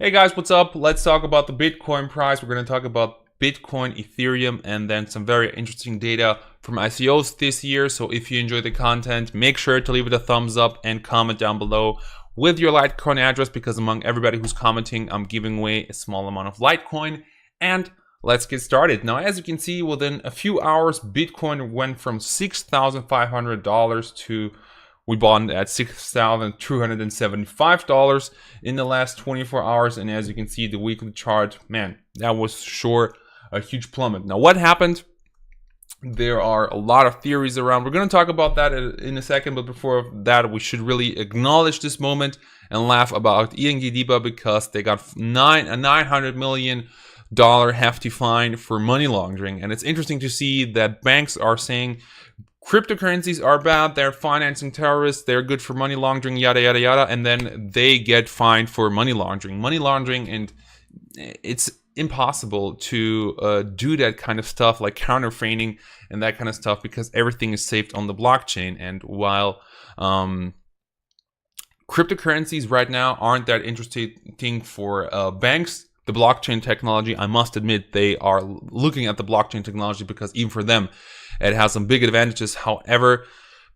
Hey guys, what's up? Let's talk about the Bitcoin price. We're going to talk about Bitcoin, Ethereum, and then some very interesting data from ICOs this year. So if you enjoy the content, make sure to leave it a thumbs up and comment down below with your Litecoin address, because among everybody who's commenting, I'm giving away a small amount of Litecoin. And let's get started. Now, as you can see, within a few hours, Bitcoin went from $6,500 to we bought at $6,275 in the last 24 hours. And as you can see, the weekly chart, man, that was sure a huge plummet. Now, what happened? There are a lot of theories around. We're going to talk about that in a second. But before that, we should really acknowledge this moment and laugh about ING DiBa, because they got a $900 million hefty fine for money laundering. And it's interesting to see that banks are saying cryptocurrencies are bad, they're financing terrorists, they're good for money laundering, yada, yada, yada, and then they get fined for money laundering. And it's impossible to do that kind of stuff, like counterfeiting and that kind of stuff, because everything is saved on the blockchain. And while cryptocurrencies right now aren't that interesting for banks, the blockchain technology, I must admit, they are looking at the blockchain technology because even for them, it has some big advantages. However,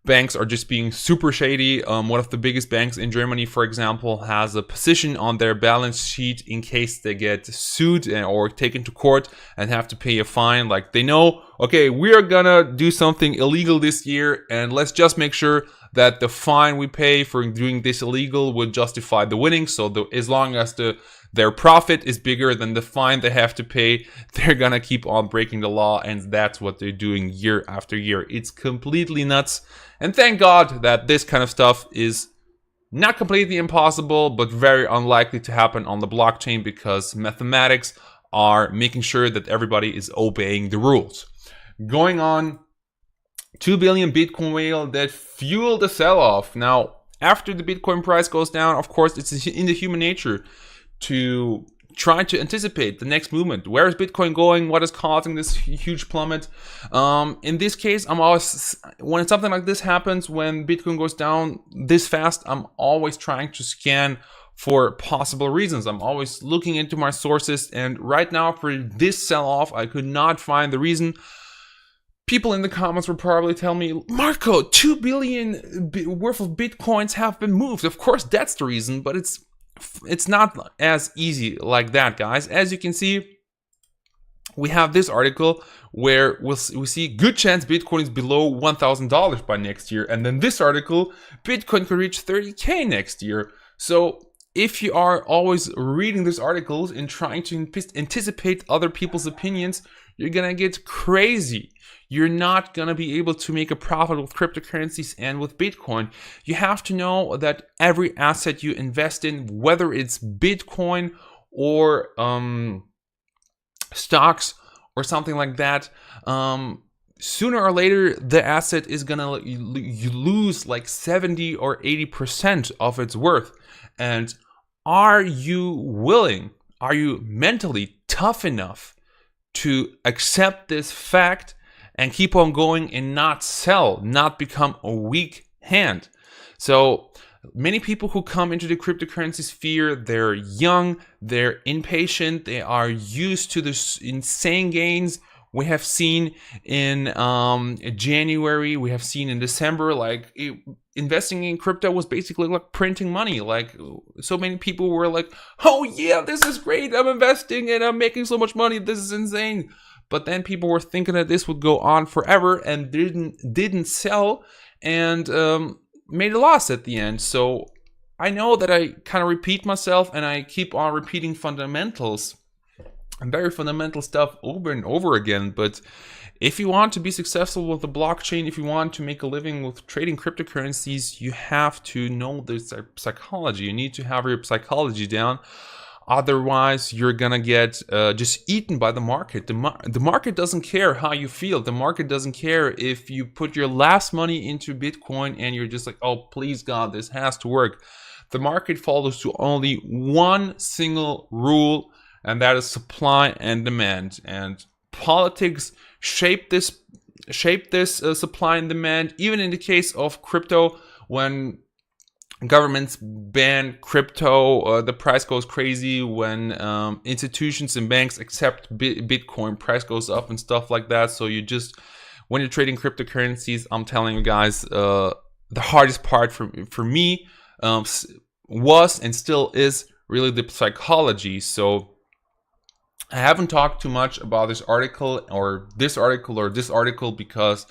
banks are just being super shady. One of the biggest banks in Germany, for example, has a position on their balance sheet in case they get sued or taken to court and have to pay a fine. Like, they know, okay, we are gonna do something illegal this year, and let's just make sure that the fine we pay for doing this illegal would justify the winning. So as long as their profit is bigger than the fine they have to pay, they're gonna keep on breaking the law, and that's what they're doing year after year. It's completely nuts, and thank God that this kind of stuff is not completely impossible, but very unlikely to happen on the blockchain, because mathematics are making sure that everybody is obeying the rules. Going on, 2 billion Bitcoin whale that fueled the sell-off. Now, after the Bitcoin price goes down, of course, it's in the human nature to try to anticipate the next movement. Where is Bitcoin going? What is causing this huge plummet? In this case, I'm always, when something like this happens, when Bitcoin goes down this fast, I'm always trying to scan for possible reasons. I'm always looking into my sources, and right now for this sell-off, I could not find the reason. People in the comments will probably tell me, Marco, 2 billion worth of Bitcoins have been moved. Of course, that's the reason, but it's not as easy like that, guys. As you can see, we have this article where we see good chance Bitcoin is below $1,000 by next year. And then this article, Bitcoin could reach 30K next year. So if you are always reading these articles and trying to anticipate other people's opinions, you're gonna get crazy. You're not gonna be able to make a profit with cryptocurrencies and with Bitcoin. You have to know that every asset you invest in, whether it's Bitcoin or stocks or something like that, sooner or later the asset is gonna lose like 70 or 80% of its worth. And are you mentally tough enough to accept this fact and keep on going and not sell, not become a weak hand? So many people who come into the cryptocurrency sphere, they're young, they're impatient, they are used to this insane gains we have seen in January, we have seen in December. Like, investing in crypto was basically like printing money. Like, so many people were like, oh yeah, this is great, I'm investing and I'm making so much money, this is insane. But then people were thinking that this would go on forever and didn't sell, and made a loss at the end. So I know that I kind of repeat myself, and I keep on repeating fundamentals and very fundamental stuff over and over again. But if you want to be successful with the blockchain, if you want to make a living with trading cryptocurrencies, you have to know the psychology. You need to have your psychology down. Otherwise, you're gonna get just eaten by the market. The market doesn't care how you feel. The market doesn't care if you put your last money into Bitcoin and you're just like, oh, please God, this has to work. The market follows to only one single rule, and that is supply and demand. And politics shape this supply and demand. Even in the case of crypto, when governments ban crypto, the price goes crazy. When institutions and banks accept Bitcoin, price goes up and stuff like that. So when you're trading cryptocurrencies, I'm telling you guys, the hardest part for me was and still is really the psychology. So I haven't talked too much about this article or this article because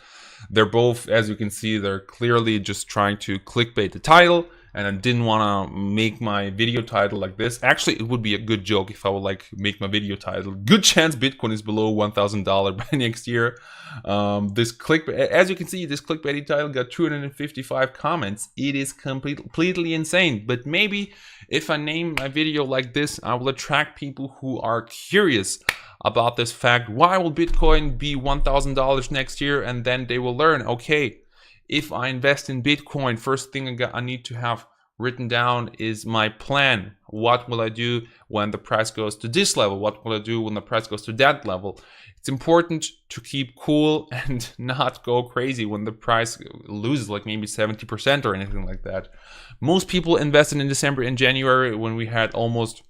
they're both, as you can see, they're clearly just trying to clickbait the title, and I didn't want to make my video title like this. Actually, it would be a good joke if I would like make my video title, "Good chance Bitcoin is below $1,000 by next year." As you can see, this clickbaity title got 255 comments. It is completely insane. But maybe if I name my video like this, I will attract people who are curious about this fact. Why will Bitcoin be $1,000 next year? And then they will learn, okay, if I invest in Bitcoin, first thing I need to have written down is my plan. What will I do when the price goes to this level? What will I do when the price goes to that level? It's important to keep cool and not go crazy when the price loses like maybe 70% or anything like that. Most people invested in December and January when we had almost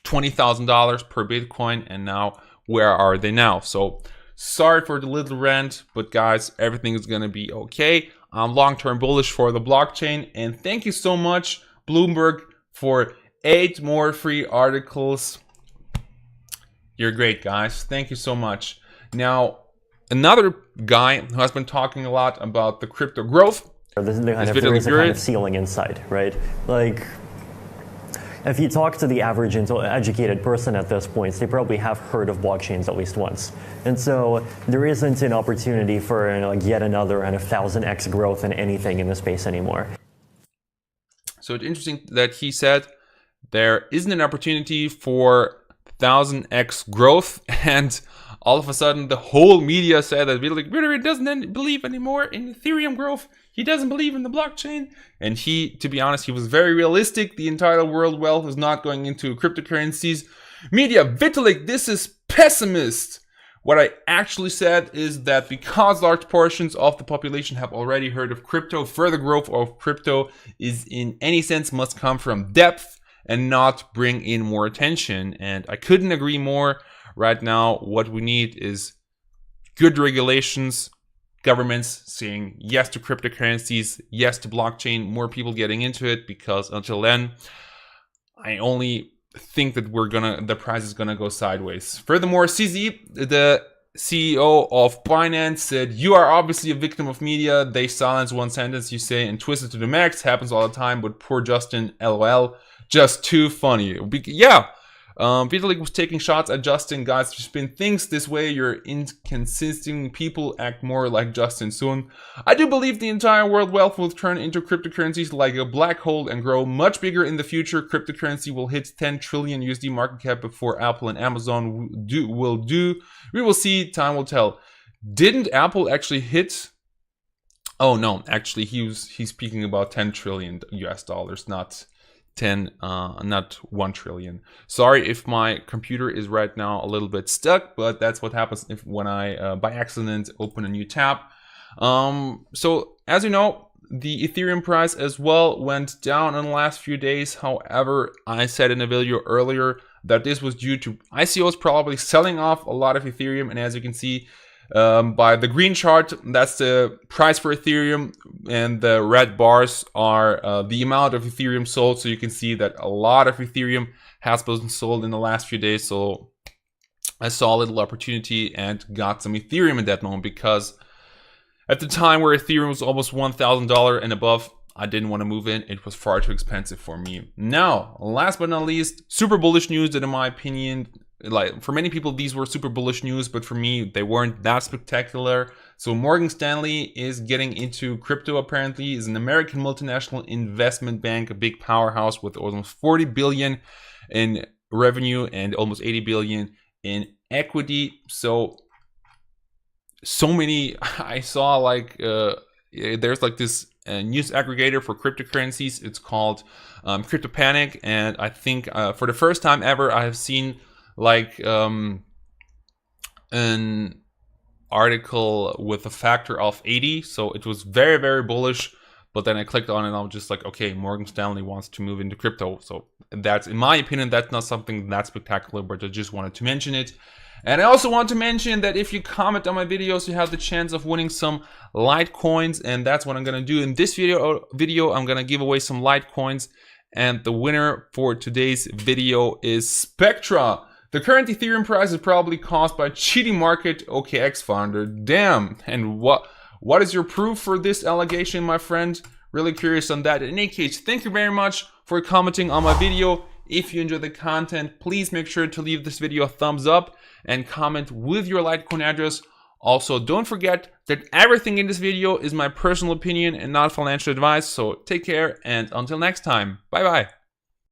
$20,000 per Bitcoin, and now where are they now? So sorry for the little rant, but guys, everything is gonna be okay. I'm long-term bullish for the blockchain, and thank you so much, Bloomberg, for 8 more free articles. You're great, guys. Thank you so much. Now, another guy who has been talking a lot about the crypto growth. There is a kind of ceiling inside, right? Like, if you talk to the average educated person at this point, they probably have heard of blockchains at least once. And so there isn't an opportunity for like yet another 1,000x growth in anything in the space anymore. So it's interesting that he said there isn't an opportunity for 1,000x growth, and all of a sudden the whole media said that Vitalik doesn't believe anymore in Ethereum growth. He doesn't believe in the blockchain. And to be honest, he was very realistic. The entire world wealth is not going into cryptocurrencies. Media, Vitalik, this is pessimist. What I actually said is that because large portions of the population have already heard of crypto, further growth of crypto is in any sense must come from depth and not bring in more attention. And I couldn't agree more. Right now, what we need is good regulations, governments saying yes to cryptocurrencies, yes to blockchain, more people getting into it, because until then, I only think that the price is gonna go sideways. Furthermore, CZ, the CEO of Binance, said, "You are obviously a victim of media. They silence one sentence you say and twist it to the max. Happens all the time, but poor Justin, LOL. Just too funny." Yeah. Vitalik was taking shots at Justin. Guys, there's been things this way. You're inconsistent. People act more like Justin soon. I do believe the entire world wealth will turn into cryptocurrencies like a black hole and grow much bigger in the future. Cryptocurrency will hit 10 trillion USD market cap before Apple and Amazon will do. We will see. Time will tell. Didn't Apple actually hit? Oh no, actually he's speaking about 10 trillion US dollars, not 1 trillion. Sorry if my computer is right now a little bit stuck, but that's what happens when I by accident open a new tab. So as you know, the Ethereum price as well went down in the last few days. However, I said in a video earlier that this was due to ICOs probably selling off a lot of Ethereum, and as you can see by the green chart, that's the price for Ethereum, and the red bars are the amount of Ethereum sold. So you can see that a lot of Ethereum has been sold in the last few days. So I saw a little opportunity and got some Ethereum at that moment, because at the time where Ethereum was almost $1,000 and above, I didn't want to move in. It was far too expensive for me. Now, last but not least, super bullish news that in my opinion, like for many people these were super bullish news, but for me they weren't that spectacular. So Morgan Stanley is getting into crypto. Apparently is an American multinational investment bank, a big powerhouse with almost 40 billion in revenue and almost 80 billion in equity. So many, I saw like there's like this news aggregator for cryptocurrencies. It's called Crypto Panic, and I think for the first time ever I have seen like an article with a factor of 80. So it was very, very bullish. But then I clicked on it and I was just like, okay, Morgan Stanley wants to move into crypto. So that's, in my opinion, that's not something that spectacular, but I just wanted to mention it. And I also want to mention that if you comment on my videos, you have the chance of winning some Litecoins, and that's what I'm going to do in this video. I'm going to give away some Litecoins, and the winner for today's video is Spectra. The current Ethereum price is probably caused by cheating market OKX founder. Damn. And what is your proof for this allegation, my friend? Really curious on that. In any case, thank you very much for commenting on my video. If you enjoy the content, please make sure to leave this video a thumbs up and comment with your Litecoin address. Also, don't forget that everything in this video is my personal opinion and not financial advice. So take care, and until next time, bye bye.